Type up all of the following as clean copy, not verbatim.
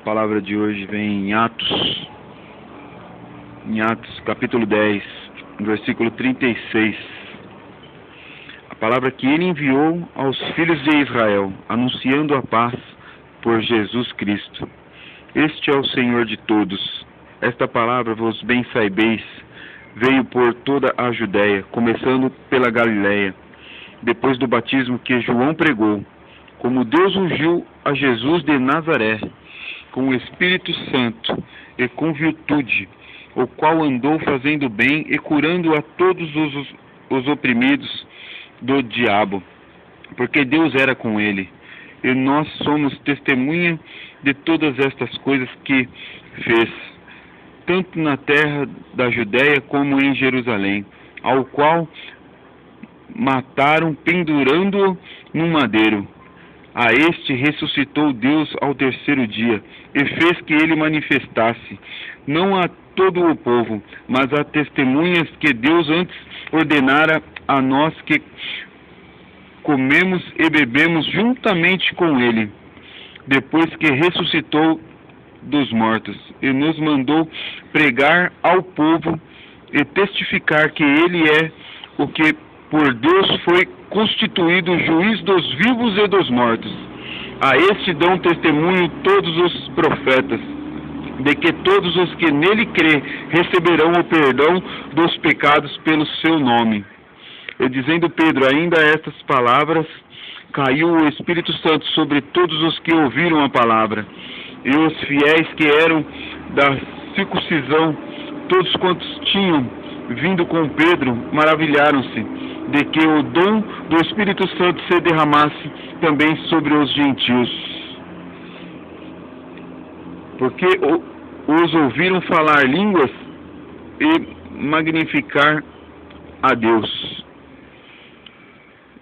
palavra de hoje vem em Atos capítulo 10, versículo 36. A palavra que ele enviou aos filhos de Israel, anunciando a paz por Jesus Cristo. Este é o Senhor de todos. Esta palavra, vos bem saibeis, veio por toda a Judéia, começando pela Galiléia, depois do batismo que João pregou, como Deus ungiu a Jesus de Nazaré, com o Espírito Santo e com virtude, o qual andou fazendo bem e curando a todos os oprimidos do diabo, porque Deus era com ele. E nós somos testemunha de todas estas coisas que fez, tanto na terra da Judéia como em Jerusalém, ao qual mataram pendurando-o num madeiro. A este ressuscitou Deus ao terceiro dia, e fez que ele manifestasse, não a todo o povo, mas a testemunhas que Deus antes ordenara a nós que comemos e bebemos juntamente com ele, depois que ressuscitou dos mortos, e nos mandou pregar ao povo e testificar que ele é o que por Deus foi constituído juiz dos vivos e dos mortos. A este dão testemunho todos os profetas, de que todos os que nele crê receberão o perdão dos pecados pelo seu nome. E dizendo Pedro ainda estas palavras, caiu o Espírito Santo sobre todos os que ouviram a palavra. E os fiéis que eram da circuncisão, todos quantos tinham vindo com Pedro, maravilharam-se de que o dom do Espírito Santo se derramasse também sobre os gentios. Porque os ouviram falar línguas e magnificar a Deus.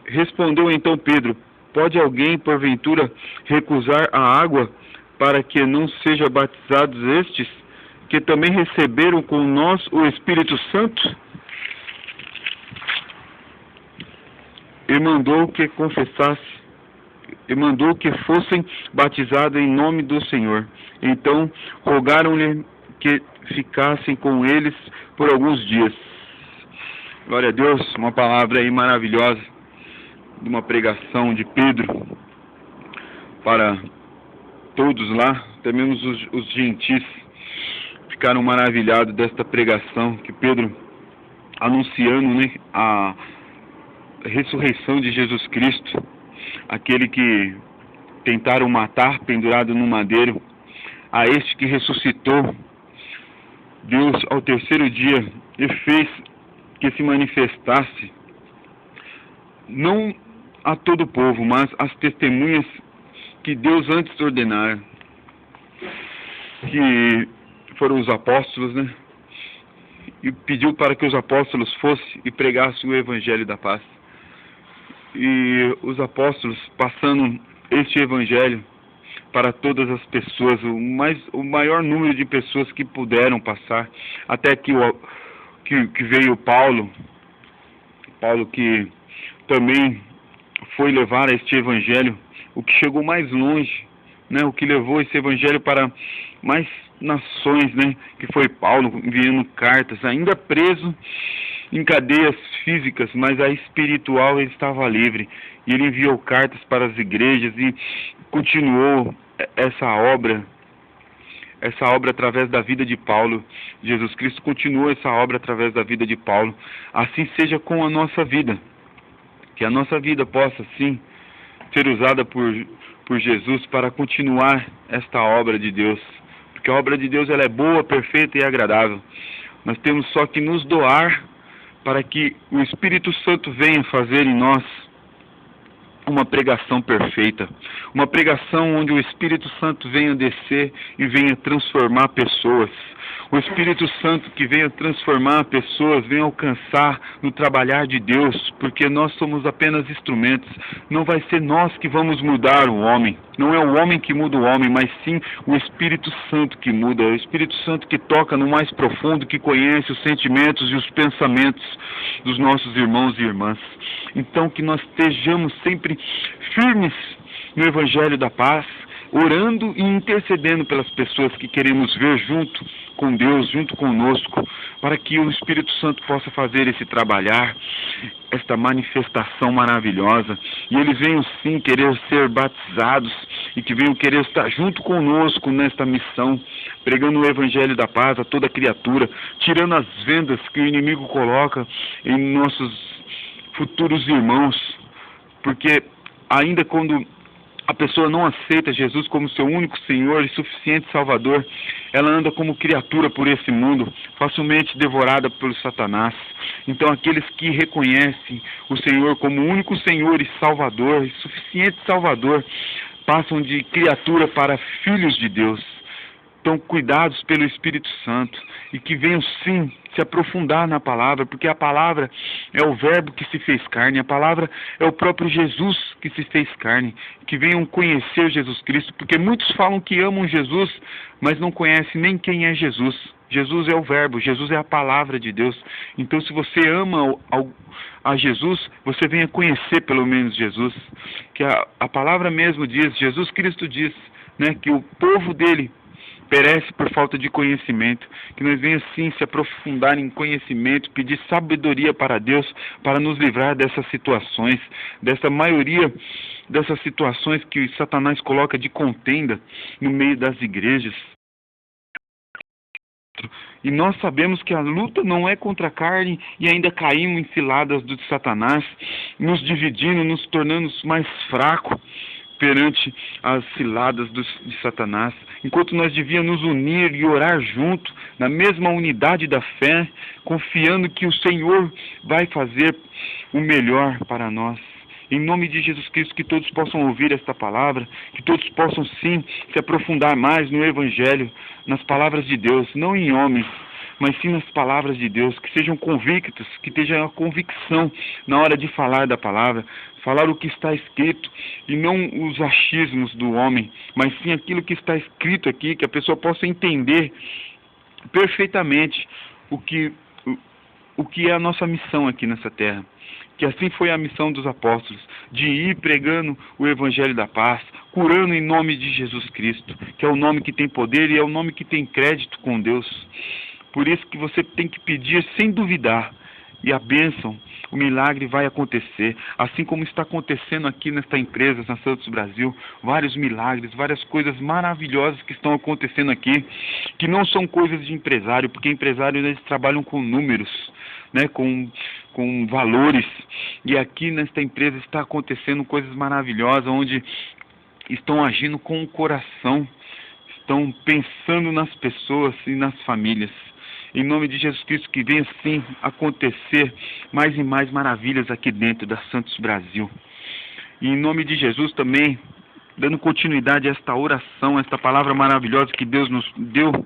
Respondeu então Pedro: pode alguém, porventura, recusar a água para que não sejam batizados estes, que também receberam com nós o Espírito Santo? E mandou que fossem batizados em nome do Senhor. Então rogaram-lhe que ficassem com eles por alguns dias. Glória a Deus, uma palavra aí maravilhosa, de uma pregação de Pedro para todos lá, até mesmo os gentis ficaram maravilhados desta pregação que Pedro anunciando, né, a ressurreição de Jesus Cristo, aquele que tentaram matar pendurado no madeiro, a este que ressuscitou Deus ao terceiro dia e fez que se manifestasse não a todo o povo, mas as testemunhas que Deus antes ordenara, que foram os apóstolos, né? E pediu para que os apóstolos fossem e pregassem o evangelho da paz. E os apóstolos passando este evangelho para todas as pessoas, o maior número de pessoas que puderam passar, até que veio Paulo que também foi levar este evangelho, o que chegou mais longe, né, o que levou esse evangelho para mais nações, né, que foi Paulo enviando cartas, ainda preso em cadeias físicas, mas a espiritual ele estava livre, e ele enviou cartas para as igrejas e continuou essa obra através da vida de Paulo. Jesus Cristo continuou essa obra através da vida de Paulo. Assim seja com a nossa vida, que a nossa vida possa sim ser usada por Jesus para continuar esta obra de Deus, porque a obra de Deus ela é boa, perfeita e agradável. Nós temos só que nos doar para que o Espírito Santo venha fazer em nós uma pregação perfeita, uma pregação onde o Espírito Santo venha descer e venha transformar pessoas. O Espírito Santo que venha transformar pessoas, venha alcançar no trabalhar de Deus, porque nós somos apenas instrumentos. Não vai ser nós que vamos mudar o homem. Não é o homem que muda o homem, mas sim o Espírito Santo que muda. É o Espírito Santo que toca no mais profundo, que conhece os sentimentos e os pensamentos dos nossos irmãos e irmãs. Então que nós estejamos sempre firmes no Evangelho da paz, orando e intercedendo pelas pessoas que queremos ver junto com Deus, junto conosco, para que o Espírito Santo possa fazer esse trabalhar, esta manifestação maravilhosa, e eles venham sim querer ser batizados, e que venham querer estar junto conosco nesta missão, pregando o Evangelho da paz a toda criatura, tirando as vendas que o inimigo coloca em nossos futuros irmãos, porque ainda quando a pessoa não aceita Jesus como seu único Senhor e suficiente Salvador, ela anda como criatura por esse mundo, facilmente devorada pelo Satanás. Então aqueles que reconhecem o Senhor como único Senhor e Salvador, e suficiente Salvador, passam de criatura para filhos de Deus. Estão cuidados pelo Espírito Santo, e que venham sim se aprofundar na palavra, porque a palavra é o verbo que se fez carne, a palavra é o próprio Jesus que se fez carne, que venham conhecer Jesus Cristo, porque muitos falam que amam Jesus, mas não conhecem nem quem é Jesus. Jesus é o verbo, Jesus é a palavra de Deus. Então se você ama a Jesus, você venha conhecer pelo menos Jesus, que a palavra mesmo diz, Jesus Cristo diz, né, que o povo dele perece por falta de conhecimento, que nós venhamos sim se aprofundar em conhecimento, pedir sabedoria para Deus, para nos livrar dessas situações, dessa maioria dessas situações que Satanás coloca de contenda no meio das igrejas. E nós sabemos que a luta não é contra a carne, e ainda caímos em ciladas do Satanás, nos dividindo, nos tornando mais fracos perante as ciladas de Satanás, enquanto nós devíamos nos unir e orar junto, na mesma unidade da fé, confiando que o Senhor vai fazer o melhor para nós. Em nome de Jesus Cristo, que todos possam ouvir esta palavra, que todos possam sim se aprofundar mais no Evangelho, nas palavras de Deus, não em homens, mas sim nas palavras de Deus, que sejam convictos, que tenham a convicção na hora de falar da palavra, falar o que está escrito, e não os achismos do homem, mas sim aquilo que está escrito aqui, que a pessoa possa entender perfeitamente o que é a nossa missão aqui nessa terra. Que assim foi a missão dos apóstolos, de ir pregando o Evangelho da paz, curando em nome de Jesus Cristo, que é o nome que tem poder e é o nome que tem crédito com Deus. Por isso que você tem que pedir sem duvidar, e a bênção, o milagre vai acontecer, assim como está acontecendo aqui nesta empresa, na Santos Brasil, vários milagres, várias coisas maravilhosas que estão acontecendo aqui, que não são coisas de empresário, porque empresários eles trabalham com números, né, com valores, e aqui nesta empresa está acontecendo coisas maravilhosas, onde estão agindo com o coração, estão pensando nas pessoas e nas famílias. Em nome de Jesus Cristo, que venha sim acontecer mais e mais maravilhas aqui dentro da Santos Brasil. E em nome de Jesus também, dando continuidade a esta oração, a esta palavra maravilhosa que Deus nos deu,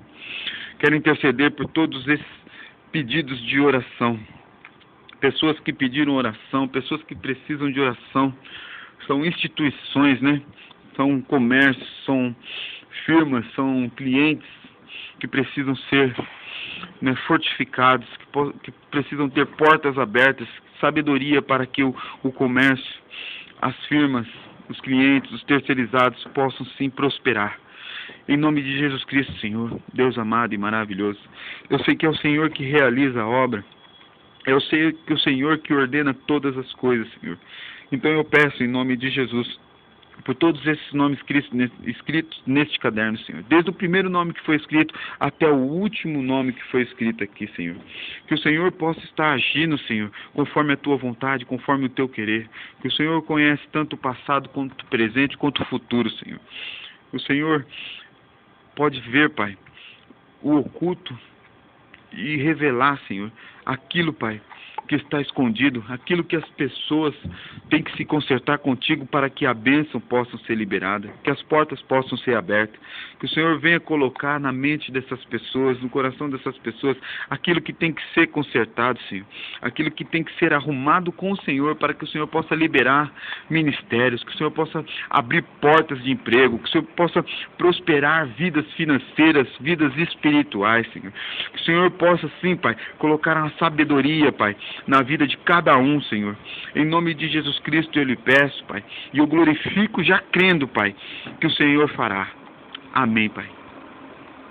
quero interceder por todos esses pedidos de oração. Pessoas que pediram oração, pessoas que precisam de oração, são instituições, né? São comércios, são firmas, são clientes que precisam ser, né, fortificados, que precisam ter portas abertas, sabedoria para que o comércio, as firmas, os clientes, os terceirizados possam sim prosperar. Em nome de Jesus Cristo, Senhor, Deus amado e maravilhoso, eu sei que é o Senhor que realiza a obra, eu sei que é o Senhor que ordena todas as coisas, Senhor. Então eu peço em nome de Jesus, por todos esses nomes escritos neste caderno, Senhor. Desde o primeiro nome que foi escrito até o último nome que foi escrito aqui, Senhor. Que o Senhor possa estar agindo, Senhor, conforme a Tua vontade, conforme o Teu querer. Que o Senhor conhece tanto o passado, quanto o presente, quanto o futuro, Senhor. O Senhor pode ver, Pai, o oculto e revelar, Senhor, aquilo, Pai, que está escondido, aquilo que as pessoas têm que se consertar contigo para que a bênção possa ser liberada, que as portas possam ser abertas, que o Senhor venha colocar na mente dessas pessoas, no coração dessas pessoas, aquilo que tem que ser consertado, Senhor, aquilo que tem que ser arrumado com o Senhor, para que o Senhor possa liberar ministérios, que o Senhor possa abrir portas de emprego, que o Senhor possa prosperar vidas financeiras, vidas espirituais, Senhor, que o Senhor possa, sim, Pai, colocar a sabedoria, Pai, na vida de cada um, Senhor. Em nome de Jesus Cristo eu lhe peço, Pai, e eu glorifico já crendo, Pai, que o Senhor fará. Amém, Pai.